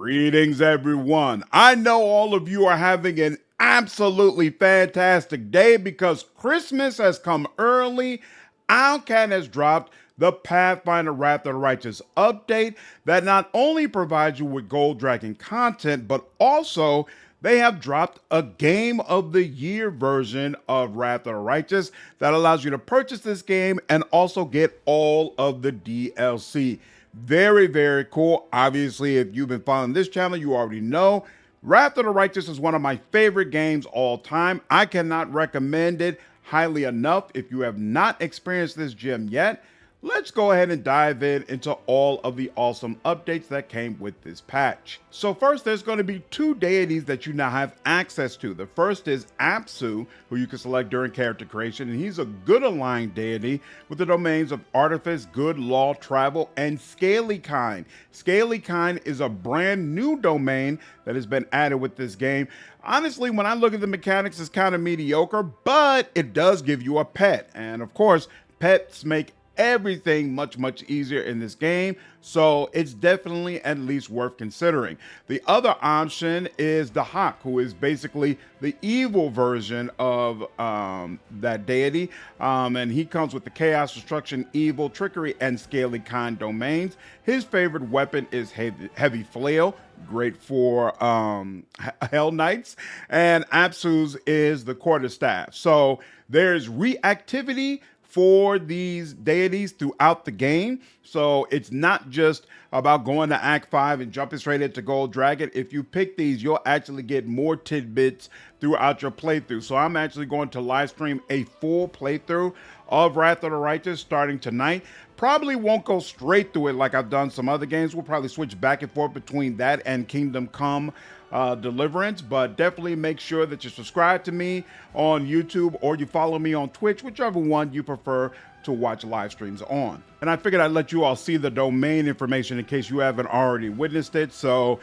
Greetings, everyone. I know all of you are having an absolutely fantastic day because Christmas has come early. Owlcat has dropped the Pathfinder Wrath of the Righteous update that not only provides you with Gold Dragon content, but also they have dropped a Game of the Year version of Wrath of the Righteous that allows you to purchase this game and also get all of the DLC. Very, very cool. Obviously, if you've been following this channel, you already know Wrath of the Righteous is one of my favorite games all time. I cannot recommend it highly enough. If you have not experienced this gem yet, let's go ahead and dive into all of the awesome updates that came with this patch. So first, there's going to be two deities that you now have access to. The first is Apsu, who you can select during character creation, and he's a good aligned deity with the domains of Artifice, Good, Law, Travel, and Scaly Kind. Scaly Kind is a brand new domain that has been added with this game. Honestly, when I look at the mechanics, it's kind of mediocre, but it does give you a pet. And of course, pets make everything much easier in this game, so it's definitely at least worth considering. The other option is the Hawk, who is basically the evil version of that deity, and he comes with the Chaos, Destruction, Evil, Trickery, and Scaly Kind domains. His favorite weapon is Heavy Flail, great for Hell Knights, and Apsu's is the Quarterstaff. So there's reactivity for these deities throughout the game. So it's not just about going to Act 5 and jumping straight into Gold Dragon. If you pick these, you'll actually get more tidbits throughout your playthrough. So I'm actually going to live stream a full playthrough of Wrath of the Righteous starting tonight. Probably won't go straight through it like I've done some other games. We'll probably switch back and forth between that and Kingdom Come Deliverance, but definitely make sure that you subscribe to me on YouTube or you follow me on Twitch, whichever one you prefer to watch live streams on. And I figured I'd let you all see the domain information in case you haven't already witnessed it. So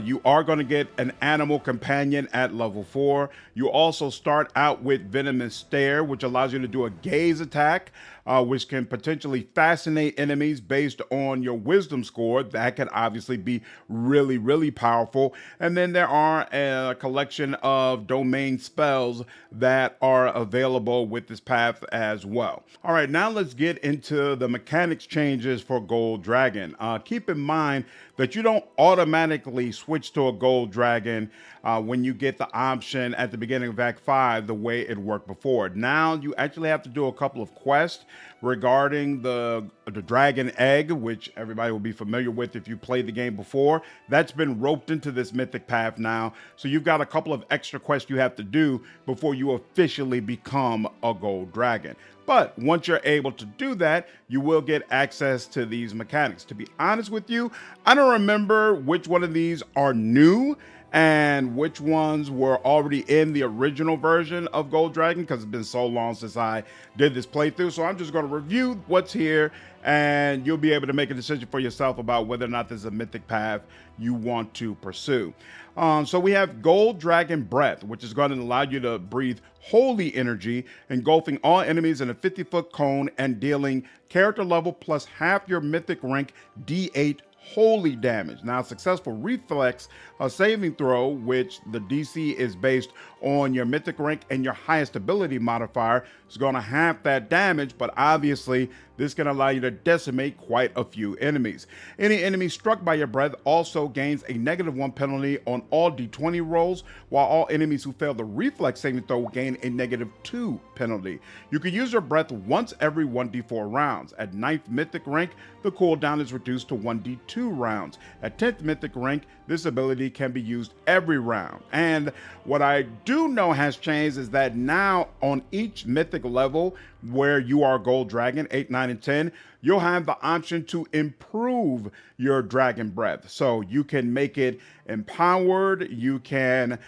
you are going to get an animal companion at level 4. You also start out with Venomous Stare, which allows you to do a gaze attack, which can potentially fascinate enemies based on your wisdom score. That can obviously be really powerful. And then there are a collection of domain spells that are available with this path as well. All right, now let's get into the mechanics changes for Gold Dragon. Keep in mind that you don't automatically switch to a Gold Dragon when you get the option at the beginning of Act 5 the way it worked before. Now you actually have to do a couple of quests regarding the dragon egg, which everybody will be familiar with if you played the game before. That's been roped into this mythic path now, so you've got a couple of extra quests you have to do before you officially become a Gold Dragon. But once you're able to do that, you will get access to these mechanics. To be honest with you, I don't remember which one of these are new and which ones were already in the original version of Gold Dragon because it's been so long since I did this playthrough. So I'm just going to review what's here and you'll be able to make a decision for yourself about whether or not there's a mythic path you want to pursue. So we have Gold Dragon Breath, which is going to allow you to breathe holy energy, engulfing all enemies in a 50-foot cone and dealing character level plus half your mythic rank D8 holy damage. Now, successful reflex, a saving throw, which the DC is based on your mythic rank and your highest ability modifier, is going to have that damage, but obviously this can allow you to decimate quite a few enemies. Any enemy struck by your breath also gains a -1 penalty on all D20 rolls, while all enemies who fail the reflex saving throw will gain a -2 penalty. You can use your breath once every 1d4 rounds. At 9th mythic rank, the cooldown is reduced to 1d2 rounds. At 10th mythic rank, this ability can be used every round. And what I do know has changed is that now on each mythic level where you are Gold Dragon, 8, 9, and 10, you'll have the option to improve your dragon breath. So you can make it empowered, you can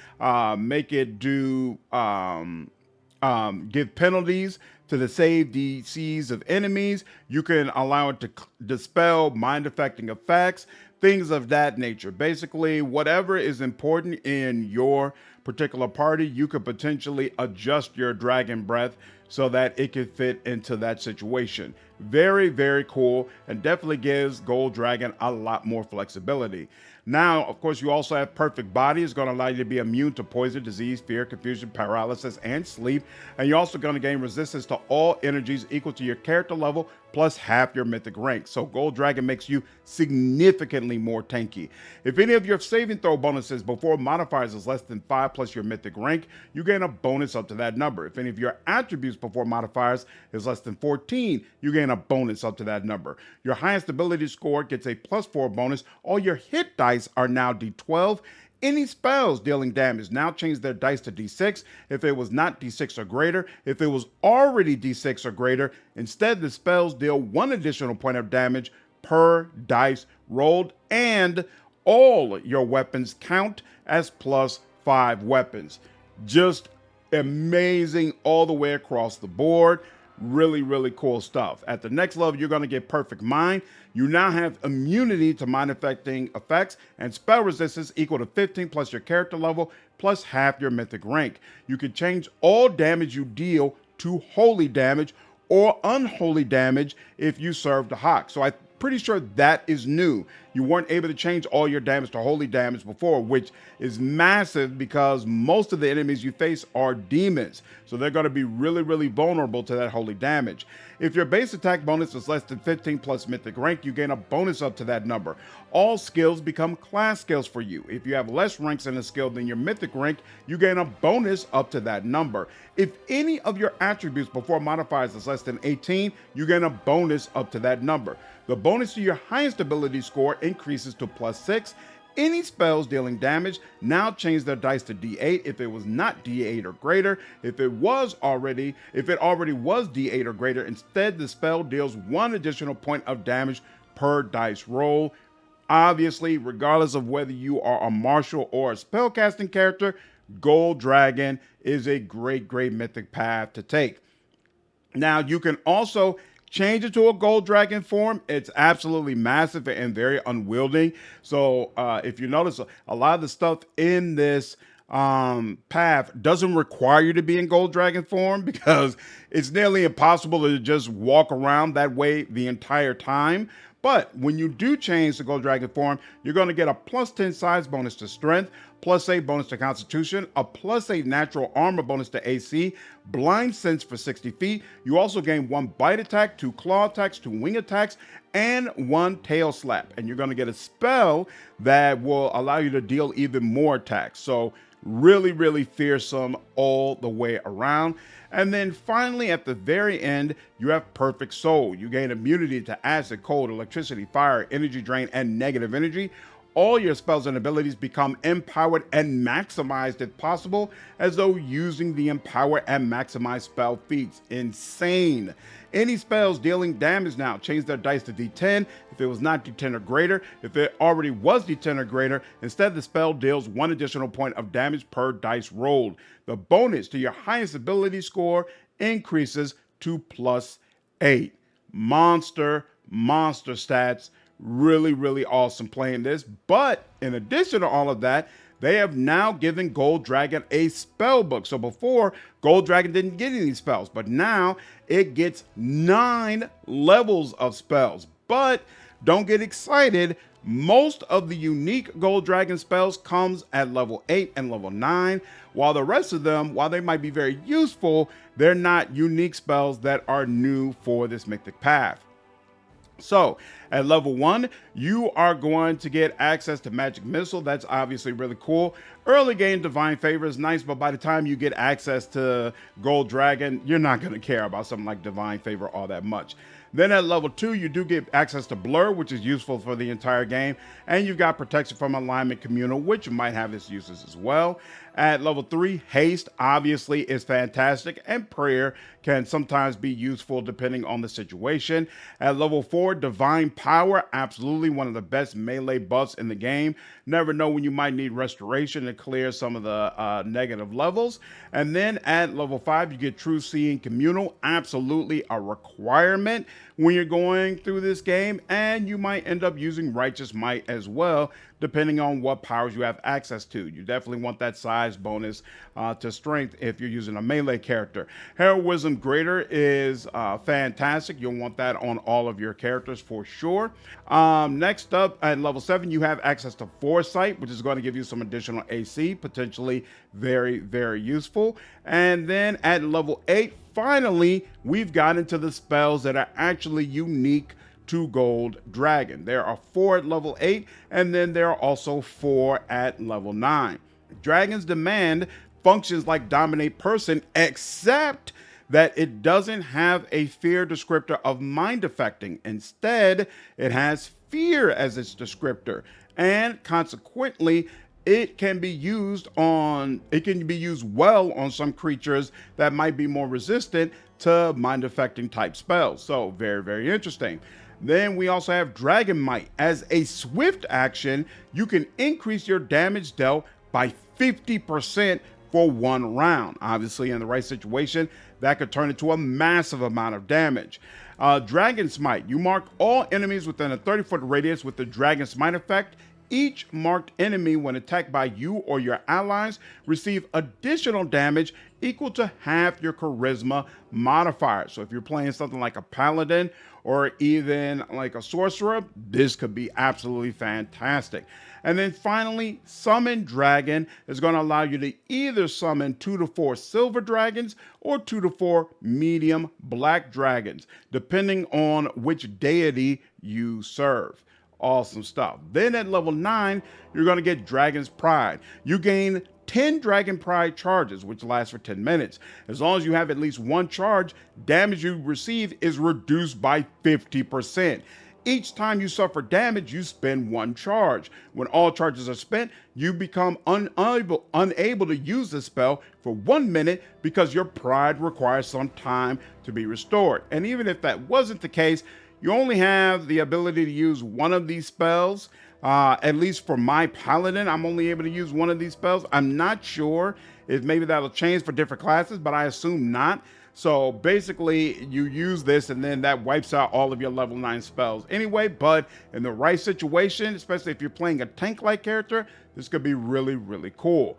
make it do give penalties to the save DCs of enemies. You can allow it to dispel mind-affecting effects, things of that nature. Basically, whatever is important in your particular party, you could potentially adjust your dragon breath so that it could fit into that situation. Very, very cool, and definitely gives Gold Dragon a lot more flexibility. Now, of course, you also have perfect body. It's going to allow you to be immune to poison, disease, fear, confusion, paralysis, and sleep. And you're also going to gain resistance to all energies equal to your character level plus half your mythic rank. So Gold Dragon makes you significantly more tanky. If any of your saving throw bonuses before modifiers is less than 5 plus your mythic rank, you gain a bonus up to that number. If any of your attributes before modifiers is less than 14, you gain a bonus up to that number. Your highest ability score gets a +4 bonus. All your hit dice are now D12. Any spells dealing damage now change their dice to D6 if it was not D6 or greater. If it was already D6 or greater, instead the spells deal 1 additional point of damage per dice rolled, and all your weapons count as +5 weapons. Just amazing all the way across the board. Really, really cool stuff. At the next level, you're going to get Perfect Mind. You now have immunity to mind-affecting effects and spell resistance equal to 15 plus your character level plus half your mythic rank. You can change all damage you deal to holy damage or unholy damage if you serve the Hawk. So I'm pretty sure that is new. You weren't able to change all your damage to holy damage before, which is massive because most of the enemies you face are demons. So they're going to be really, really vulnerable to that holy damage. If your base attack bonus is less than 15 plus mythic rank, you gain a bonus up to that number. All skills become class skills for you. If you have less ranks in a skill than your mythic rank, you gain a bonus up to that number. If any of your attributes before modifiers is less than 18, you gain a bonus up to that number. The bonus to your highest ability score increases to +6. Any spells dealing damage now change their dice to D8 if it was not D8 or greater. If it already was D8 or greater, instead the spell deals 1 additional point of damage per dice roll. Obviously, regardless of whether you are a martial or a spellcasting character, Gold Dragon is a great mythic path to take. Now, you can also change it to a Gold Dragon form. It's absolutely massive and very unwieldy. So if you notice, a lot of the stuff in this path doesn't require you to be in Gold Dragon form because it's nearly impossible to just walk around that way the entire time. But when you do change to Gold Dragon form, you're going to get a +10 size bonus to strength, +8 bonus to constitution, a +8 natural armor bonus to AC, blind sense for 60 feet. You also gain 1 bite attack, 2 claw attacks, 2 wing attacks, and 1 tail slap. And you're going to get a spell that will allow you to deal even more attacks. So really, really fearsome all the way around. And then finally, at the very end, you have Perfect Soul. You gain immunity to acid, cold, electricity, fire, energy drain, and negative energy. All your spells and abilities become empowered and maximized if possible, as though using the empower and maximize spell feats. Insane. Any spells dealing damage now change their dice to D10 if it was not D10 or greater. If it already was D10 or greater, instead the spell deals 1 additional point of damage per dice rolled. The bonus to your highest ability score increases to +8. Monster stats. Really, really awesome playing this. But in addition to all of that, they have now given Gold Dragon a spell book. So before, Gold Dragon didn't get any spells, but now it gets 9 levels of spells. But don't get excited. Most of the unique Gold Dragon spells comes at level 8 and level 9, while the rest of them, while they might be very useful, they're not unique spells that are new for this mythic path. So at level 1, you are going to get access to Magic Missile. That's obviously really cool. Early game Divine Favor is nice, but by the time you get access to Gold Dragon, you're not going to care about something like Divine Favor all that much. Then at level 2, you do get access to Blur, which is useful for the entire game. And you've got Protection from Alignment Communal, which might have its uses as well. At level 3, Haste obviously is fantastic, and Prayer can sometimes be useful depending on the situation. At level 4, Divine Power, absolutely one of the best melee buffs in the game. Never know when you might need Restoration to clear some of the negative levels. And then at level 5, you get True Seeing Communal, absolutely a requirement. when you're going through this game, and you might end up using Righteous Might as well, depending on what powers you have access to. You definitely want that size bonus to strength if you're using a melee character. Heroism Greater is fantastic. You'll want that on all of your characters for sure. Next up, at level 7, you have access to Foresight, which is going to give you some additional AC, potentially very, very useful. And then at level 8, finally, we've gotten to the spells that are actually unique to Gold Dragon. There are 4 at level 8, and then there are also 4 at level 9. Dragon's Demand functions like Dominate Person, except that it doesn't have a fear descriptor of mind affecting. Instead, it has fear as its descriptor, and consequently, it can be used well on some creatures that might be more resistant to mind affecting type spells. So very, very interesting. Then we also have Dragon Might. As a swift action, you can increase your damage dealt by 50% for 1 round. Obviously, in the right situation, that could turn into a massive amount of damage. Dragon Smite. You mark all enemies within a 30-foot radius with the Dragon Smite effect. Each marked enemy, when attacked by you or your allies, receive additional damage equal to half your charisma modifier. So if you're playing something like a paladin or even like a sorcerer, this could be absolutely fantastic. And then finally, Summon Dragon is going to allow you to either summon 2 to 4 silver dragons or 2 to 4 medium black dragons, depending on which deity you serve. Awesome stuff. Then at level 9, you're going to get Dragon's Pride. You gain 10 Dragon Pride charges, which last for 10 minutes. As long as you have at least 1 charge, damage you receive is reduced by 50%. Each time you suffer damage, you spend 1 charge. When all charges are spent, you become unable to use the spell for 1 minute because your pride requires some time to be restored. And even if that wasn't the case, you only have the ability to use one of these spells. At least for my paladin, I'm only able to use one of these spells. I'm not sure if maybe that'll change for different classes, but I assume not. So basically, you use this and then that wipes out all of your level 9 spells anyway. But in the right situation, especially if you're playing a tank-like character, this could be really, really cool.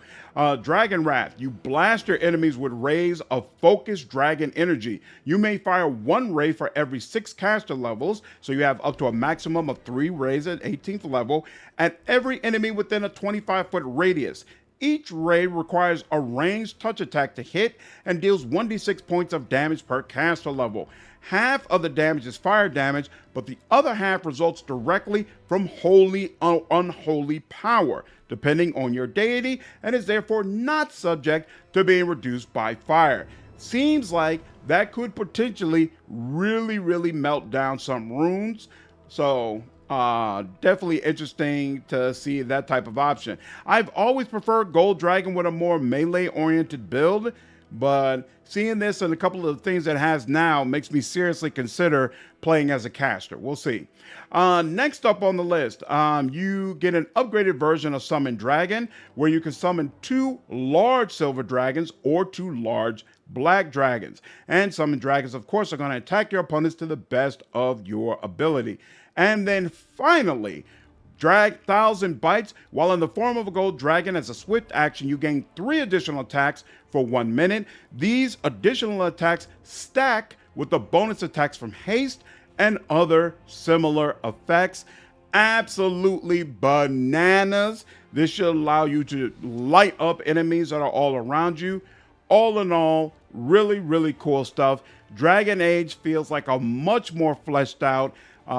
Dragon Wrath. You blast your enemies with rays of focused dragon energy. You may fire 1 ray for every 6 caster levels, so you have up to a maximum of 3 rays at 18th level, at every enemy within a 25-foot radius. Each ray requires a ranged touch attack to hit and deals 1d6 points of damage per caster level. Half of the damage is fire damage, but the other half results directly from holy or unholy power, depending on your deity, and is therefore not subject to being reduced by fire. Seems like that could potentially really melt down some runes. So definitely interesting to see that type of option. I've always preferred Gold Dragon with a more melee-oriented build, but seeing this and a couple of the things it has now makes me seriously consider playing as a caster. We'll see. Next up on the list, you get an upgraded version of Summon Dragon, where you can summon 2 large silver dragons or 2 large black dragons. And Summon Dragons, of course, are going to attack your opponents to the best of your ability. And then finally, Drag 1,000 Bites. While in the form of a gold dragon, as a swift action, you gain 3 additional attacks for 1 minute. These additional attacks stack with the bonus attacks from haste and other similar effects. Absolutely bananas. This should allow you to light up enemies that are all around you. All in all, really cool stuff. Dragon Age feels like a much more fleshed out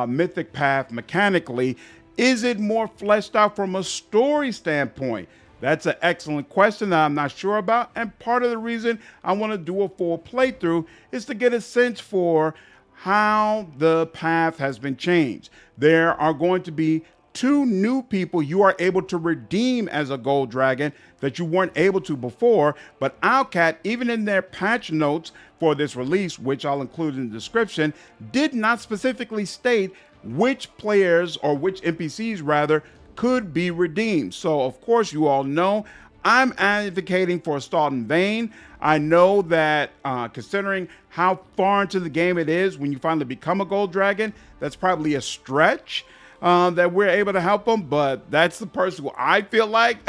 Mythic Path mechanically. Is it more fleshed out from a story standpoint? That's an excellent question that I'm not sure about, and part of the reason I want to do a full playthrough is to get a sense for how the path has been changed. There are going to be 2 new people you are able to redeem as a gold dragon that you weren't able to before, but Owlcat, even in their patch notes for this release, which I'll include in the description, did not specifically state which players, or which NPCs rather, could be redeemed. So of course you all know I'm advocating for Stalled in Vain. I know that considering how far into the game it is when you finally become a gold dragon, that's probably a stretch that we're able to help them. But that's the person who I feel like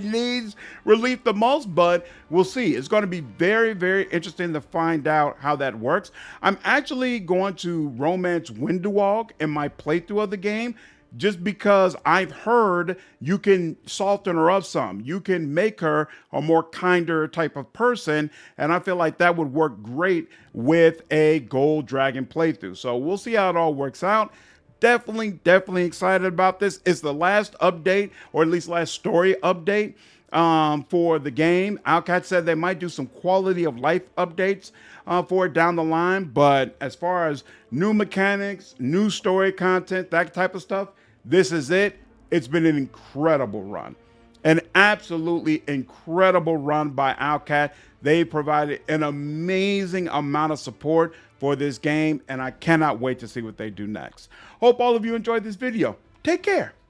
needs relief the most. But we'll see. It's going to be very, very interesting to find out how that works. I'm actually going to romance Windewalk in my playthrough of the game, just because I've heard you can soften her up some. You can make her a more kinder type of person. And I feel like that would work great with a Gold Dragon playthrough. So we'll see how it all works out. Definitely excited about this. It's the last update, or at least last story update for the game. Owlcat said they might do some quality of life updates for it down the line. But as far as new mechanics, new story content, that type of stuff, this is it. It's been an incredible run. An absolutely incredible run by Owlcat. They provided an amazing amount of support for this game, and I cannot wait to see what they do next. Hope all of you enjoyed this video. Take care.